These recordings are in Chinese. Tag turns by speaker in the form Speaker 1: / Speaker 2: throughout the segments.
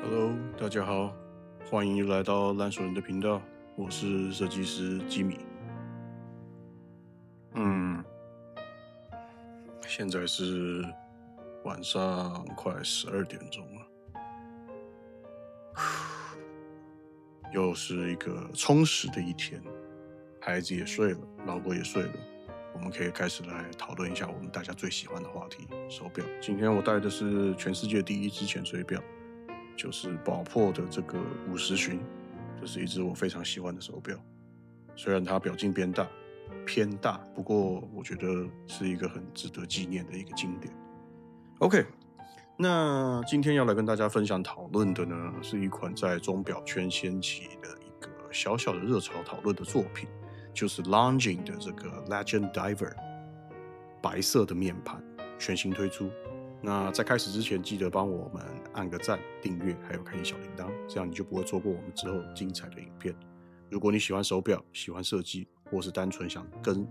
Speaker 1: Hello，大家好，欢迎来到烂熟人的频道，我是设计师吉米。现在是晚上快12点钟了，又是一个充实的一天，孩子也睡了，老婆也睡了，我们可以开始来讨论一下我们大家最喜欢的话题——手表。今天我戴的是全世界第一只潜水表，就是宝珀的这个50巡，这是一只我非常喜欢的手表。虽然它表径偏大，不过我觉得是一个很值得纪念的一个经典。OK，那今天要来跟大家分享讨论的呢，是一款在钟表圈掀起的一个小小的热潮讨论的作品，就是 Longines 的这个 Legend Diver 白色的面盘全新推出。那在开始之前，记得帮我们按个赞、订阅，还有开启小铃铛，这样你就不会错过我们之后精彩的影片。如果你喜欢手表、喜欢设计，或是单纯想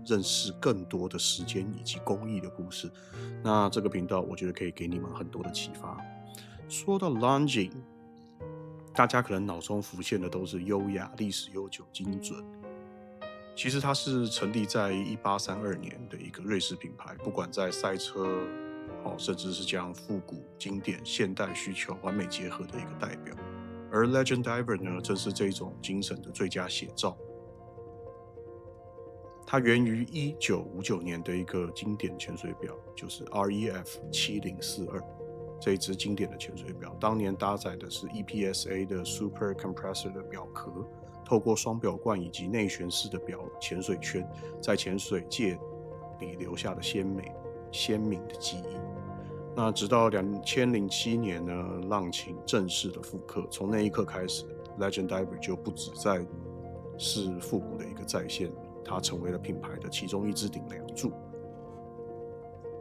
Speaker 1: 认识更多的时间以及工艺的故事，那这个频道我觉得可以给你们很多的启发。说到 Longines，大家可能脑中浮现的都是优雅、历史悠久、精准。其实它是成立在1832年的一个瑞士品牌，不管在赛车，甚至是将复古、经典、现代需求完美结合的一个代表。而 Legend Diver 呢，正是这种精神的最佳写照。它源于1959年的一个经典潜水表，就是 REF 7042这一支经典的潜水表。当年搭载的是 EPSA 的 Super Compressor 的表壳，透过双表冠以及内旋式的潜水圈，在潜水界里留下了鲜明的记忆。那直到2007年呢，浪琴正式的复刻，从那一刻开始 ，Legend Diver 就不只是复古的一个再现，它成为了品牌的其中一支顶梁柱。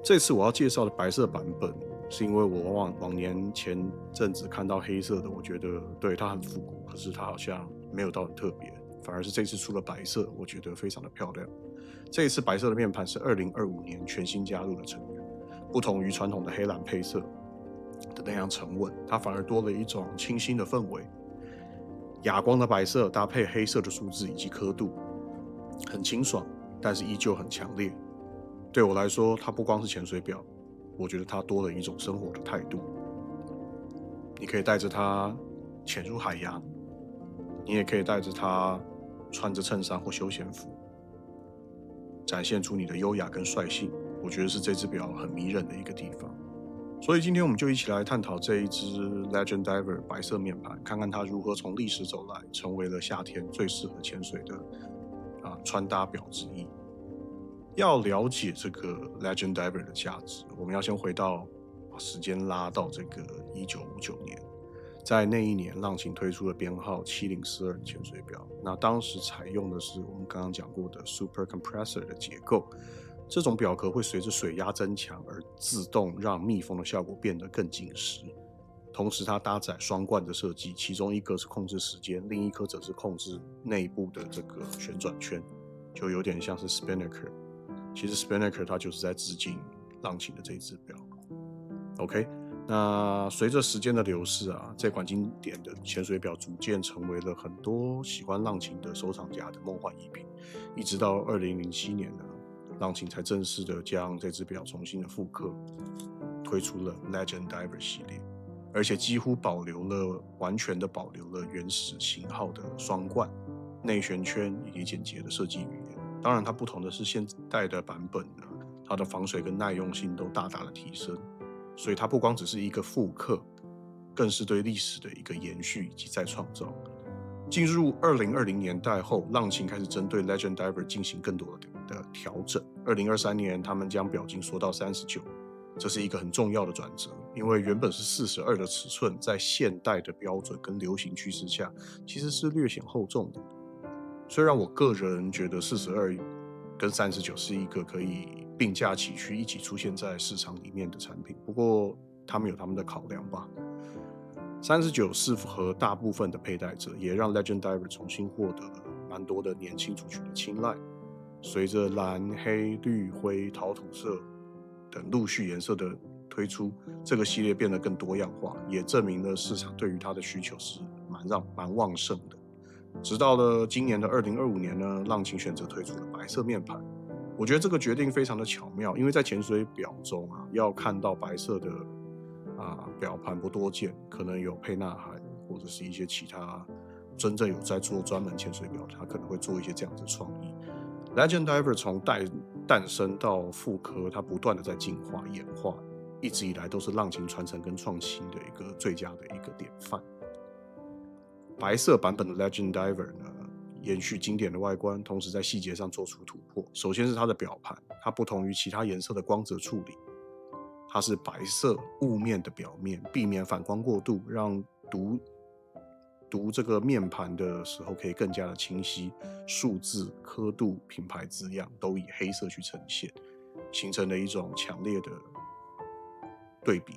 Speaker 1: 这次我要介绍的白色版本，是因为我往年前阵子看到黑色的，我觉得对它很复古，可是它好像没有到很特别，反而是这次出了白色，我觉得非常的漂亮。这一次白色的面盘是2025年全新加入的成员。不同于传统的黑蓝配色的那样沉稳，它反而多了一种清新的氛围。哑光的白色搭配黑色的数字以及刻度，很清爽，但是依旧很强烈。对我来说，它不光是潜水表，我觉得它多了一种生活的态度。你可以带着它潜入海洋，你也可以带着它穿着衬衫或休闲服，展现出你的优雅跟率性。我觉得是这只表很迷人的一个地方。所以今天我们就一起来探讨这一只 Legend Diver 白色面盘，看看它如何从历史走来，成为了夏天最适合潜水的穿搭表之一。要了解这个 Legend Diver 的价值，我们要先回到时间拉到这个1959年，在那一年，浪琴推出了编号7042潜水表。那当时采用的是我们刚刚讲过的 Super Compressor 的结构。这种表壳会随着水压增强而自动让密封的效果变得更紧实。同时，它搭载双冠的设计，其中一个是控制时间，另一颗则是控制内部的这个旋转圈，就有点像是 Spinnaker。其实 Spinnaker 它就是在致敬浪琴的这一只表。OK， 那随着时间的流逝这款经典的潜水表逐渐成为了很多喜欢浪琴的收藏家的梦幻逸品，一直到2007年呢。浪琴才正式的将这只表重新的复刻，推出了 Legend Diver 系列，而且几乎完全的保留了原始型号的双冠、内旋圈以及简洁的设计语言。当然，它不同的是现代的版本呢，它的防水跟耐用性都大大的提升，所以它不光只是一个复刻，更是对历史的一个延续以及再创造。进入2020年代后，浪琴开始针对 Legend Diver 进行更多的调整。2023年，他们将表径缩到39，这是一个很重要的转折，因为原本是42的尺寸，在现代的标准跟流行趋势下，其实是略显厚重的。虽然我个人觉得42跟39是一个可以并驾齐驱、一起出现在市场里面的产品，不过他们有他们的考量吧。39适合大部分的佩戴者，也让 Legend Diver 重新获得了蛮多的年轻族群的青睐。随着蓝、黑、绿、灰、陶土色等陆续颜色的推出这个系列变得更多样化，也证明了市场对于它的需求是蛮旺盛的。直到了今年的2025年呢，浪琴选择推出了白色面盘。我觉得这个决定非常的巧妙，因为在潜水表中要看到白色的表盘不多见，可能有沛纳海或者是一些其他真正有在做专门潜水表，他可能会做一些这样子的创意。Legend Diver 从诞生到复刻，它不断的在进化演化，一直以来都是浪琴传承跟创新的一个最佳的一个典范。白色版本的 Legend Diver 呢，延续经典的外观，同时在细节上做出突破。首先是它的表盘，它不同于其他颜色的光泽处理，它是白色雾面的表面，避免反光过度，让读这个面盘的时候可以更加的清晰，数字、刻度、品牌字样都以黑色去呈现，形成了一种强烈的对比。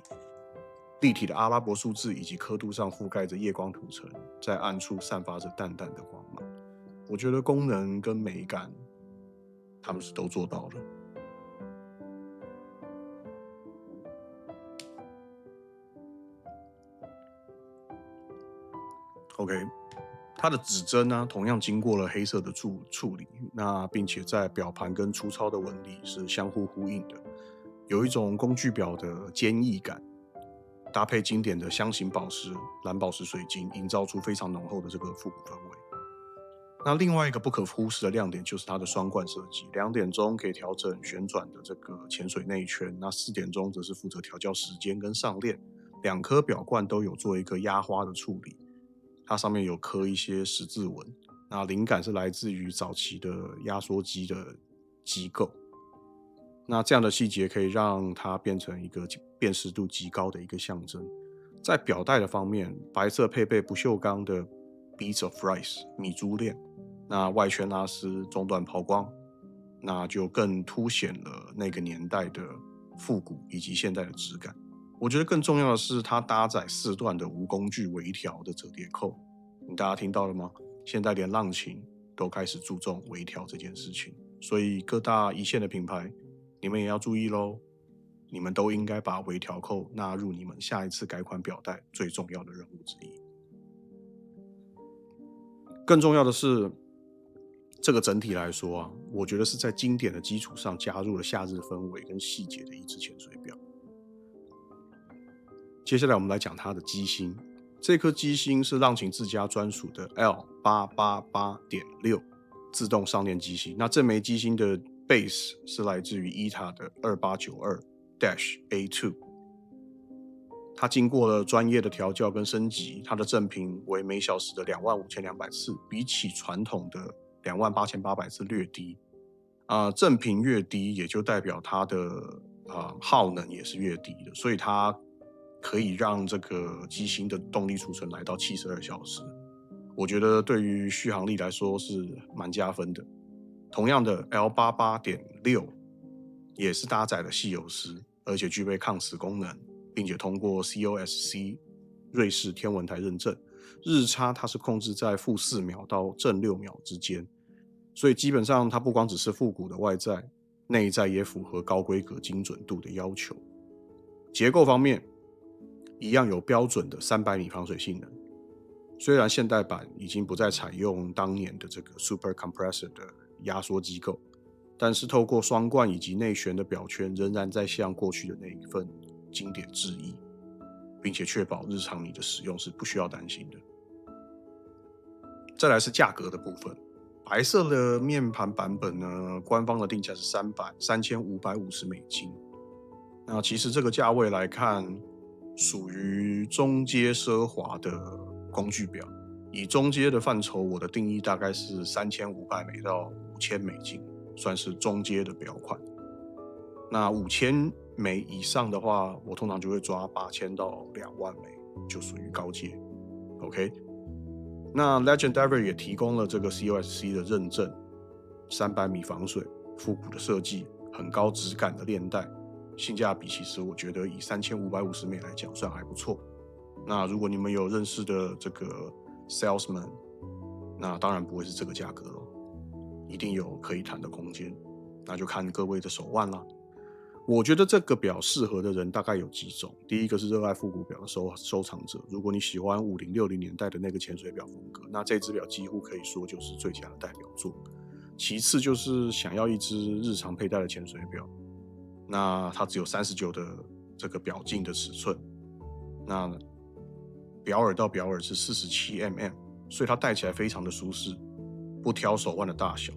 Speaker 1: 立体的阿拉伯数字以及刻度上覆盖着夜光涂层，在暗处散发着淡淡的光芒。我觉得功能跟美感，他们是都做到了。OK， 它的指针呢，同样经过了黑色的处理，那并且在表盘跟粗糙的纹理是相互呼应的，有一种工具表的坚毅感。搭配经典的箱型宝石、蓝宝石水晶，营造出非常浓厚的这个复古氛围。那另外一个不可忽视的亮点就是它的双冠设计，2点钟可以调整旋转的这个潜水内圈，那4点钟则是负责调校时间跟上链。2颗表冠都有做一个压花的处理，它上面有刻一些十字纹，那灵感是来自于早期的压缩机的机构。那这样的细节可以让它变成一个辨识度极高的一个象征。在表带的方面，白色配备不锈钢的 Beads of Rice 米珠链，那外圈拉丝，中段抛光，那就更凸显了那个年代的复古以及现代的质感。我觉得更重要的是，它搭载4段的无工具微调的折叠扣。大家听到了吗？现在连浪琴都开始注重微调这件事情，所以各大一线的品牌，你们也要注意咯，你们都应该把微调扣纳入你们下一次改款表带最重要的任务之一。更重要的是，这个整体来说我觉得是在经典的基础上加入了夏日氛围跟细节的一支潜水表。接下来我们来讲它的机芯，这颗机芯是浪琴自家专属的 L888.6 自动上链机芯，那这枚机芯的 base 是来自于ETA 的 2892-A2， 它经过了专业的调校跟升级，它的振频为每小时的25200次，比起传统的28800次略低。振频越低，也就代表它的耗能也是越低的，所以它可以让这个机芯的动力储存来到72小时。我觉得对于续航力来说是蛮加分的。同样的 L88.6 也是搭载了稀有丝，而且具备抗磁功能，并且通过 COSC 瑞士天文台认证，日差它是控制在-4秒到正6秒之间，所以基本上它不光只是复古的外在，内在也符合高规格精准度的要求。结构方面一样有标准的300米防水性能，虽然现代版已经不再采用当年的这个 Super Compressor 的压缩机构，但是透过双冠以及内旋的表圈，仍然在向过去的那一份经典致意，并且确保日常你的使用是不需要担心的。再来是价格的部分，白色的面盘版本呢，官方的定价是$3550。那其实这个价位来看，属于中阶奢华的工具表。以中阶的范畴，我的定义大概是$3500到$5000，算是中阶的表款。那$5000以上的话，我通常就会抓$8000到$20000，就属于高阶。OK， 那 Legend Diver 也提供了这个 COSC 的认证，300米防水，复古的设计，很高质感的链带，性价比其实我觉得以$3550来讲算还不错。那如果你们有认识的这个 salesman， 那当然不会是这个价格咯，一定有可以谈的空间，那就看各位的手腕啦。我觉得这个表适合的人大概有几种。第一个是热爱复古表的收藏者，如果你喜欢50、60年代的那个潜水表风格，那这只表几乎可以说就是最佳的代表作。其次就是想要一只日常佩戴的潜水表，那它只有39的这个表径的尺寸，那表耳到表耳是47mm，所以它戴起来非常的舒适，不挑手腕的大小。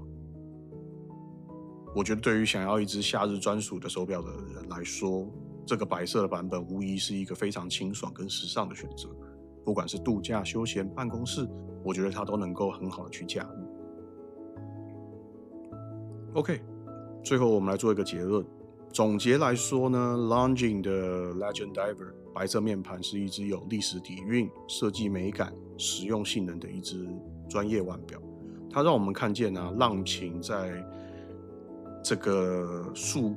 Speaker 1: 我觉得对于想要一只夏日专属的手表的人来说，这个白色的版本无疑是一个非常清爽跟时尚的选择。不管是度假、休闲、办公室，我觉得它都能够很好的去驾驭。OK， 最后我们来做一个结论。总结来说呢 Longines 的 Legend Diver 白色面盘是一只有历史底蕴、设计美感、实用性能的一只专业腕表。它让我们看见浪琴在这个数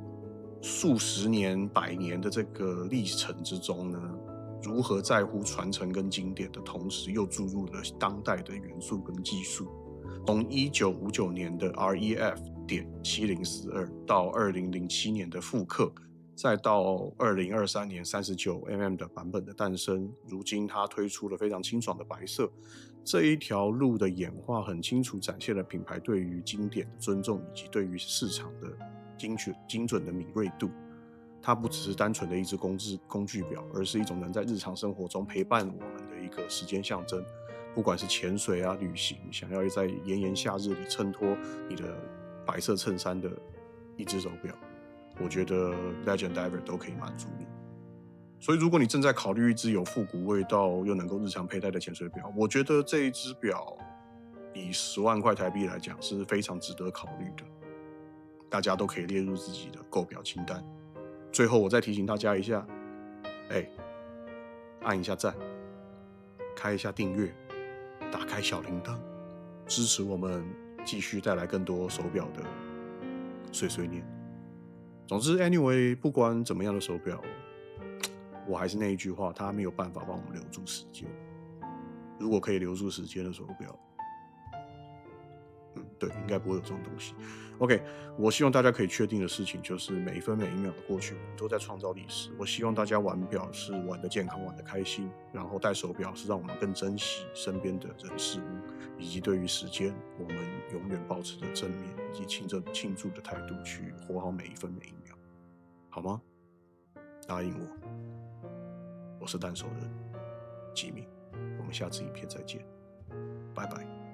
Speaker 1: 十年、百年的这个历程之中呢，如何在乎传承跟经典的同时，又注入了当代的元素跟技术。从1959年的 REF.7042 到2007年的复刻，再到2023年39mm 的版本的诞生，如今它推出了非常清爽的白色。这一条路的演化很清楚展现了品牌对于经典的尊重，以及对于市场的精准的敏锐度。它不只是单纯的一只工具表，而是一种能在日常生活中陪伴我们的一个时间象征。不管是潜水啊、旅行，想要在炎炎夏日里衬托你的白色衬衫的一只手表，我觉得 Legend Diver 都可以满足你。所以如果你正在考虑一只有复古味道又能够日常佩戴的潜水表，我觉得这一只表以10万块台币来讲是非常值得考虑的，大家都可以列入自己的购表清单。最后我再提醒大家一下，按一下赞，开一下订阅，打开小铃铛，支持我们继续带来更多手表的碎碎念。总之 anyway， 不管怎么样的手表，我还是那一句话，它没有办法帮我们留住时间。如果可以留住时间的手表，对，应该不会有这种东西。OK， 我希望大家可以确定的事情就是每一分每一秒的过去，我们都在创造历史。我希望大家玩表是玩得健康、玩得开心，然后戴手表是让我们更珍惜身边的人事物，以及对于时间，我们永远保持着正面以及庆祝的态度去活好每一分每一秒，好吗？答应我，我是单手人吉米，我们下次影片再见，拜拜。